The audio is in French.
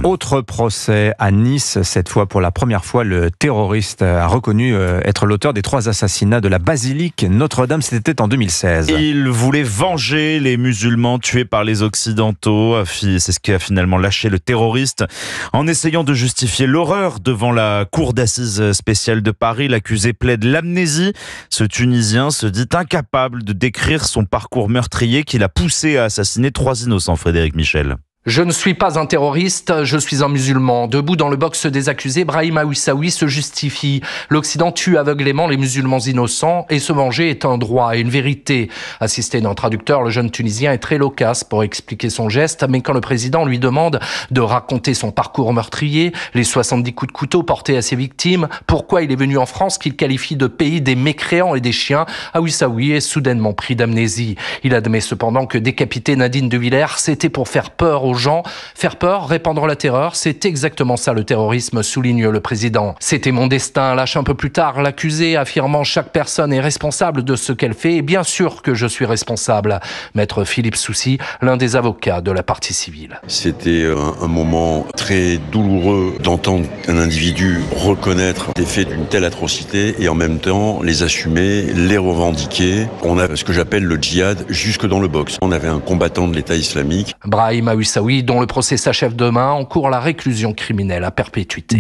Autre procès à Nice, cette fois pour la première fois, le terroriste a reconnu être l'auteur des 3 assassinats de la basilique Notre-Dame, c'était en 2016. Il voulait venger les musulmans tués par les Occidentaux, c'est ce qui a finalement lâché le terroriste. En essayant de justifier l'horreur devant la cour d'assises spéciale de Paris, l'accusé plaide l'amnésie. Ce Tunisien se dit incapable de décrire son parcours meurtrier qui l'a poussé à assassiner 3 innocents, Frédéric Michel. Je ne suis pas un terroriste, je suis un musulman. Debout dans le box des accusés, Brahim Aouissaoui se justifie. L'Occident tue aveuglément les musulmans innocents et se venger est un droit et une vérité. Assisté d'un traducteur, le jeune Tunisien est très loquace pour expliquer son geste, mais quand le président lui demande de raconter son parcours meurtrier, les 70 coups de couteau portés à ses victimes, pourquoi il est venu en France qu'il qualifie de pays des mécréants et des chiens, Aouissaoui est soudainement pris d'amnésie. Il admet cependant que décapiter Nadine de Villers, c'était pour faire peur aux gens. Faire peur, répandre la terreur, c'est exactement ça le terrorisme, souligne le président. C'était mon destin, lâche un peu plus tard l'accusé, affirmant chaque personne est responsable de ce qu'elle fait, et bien sûr que je suis responsable. Maître Philippe Soucy, l'un des avocats de la partie civile. C'était un moment très douloureux d'entendre un individu reconnaître les faits d'une telle atrocité et en même temps les assumer, les revendiquer. On a ce que j'appelle le djihad jusque dans le box. On avait un combattant de l'État islamique. Brahim Aouissaoui, dont le procès s'achève demain, encourt la réclusion criminelle à perpétuité.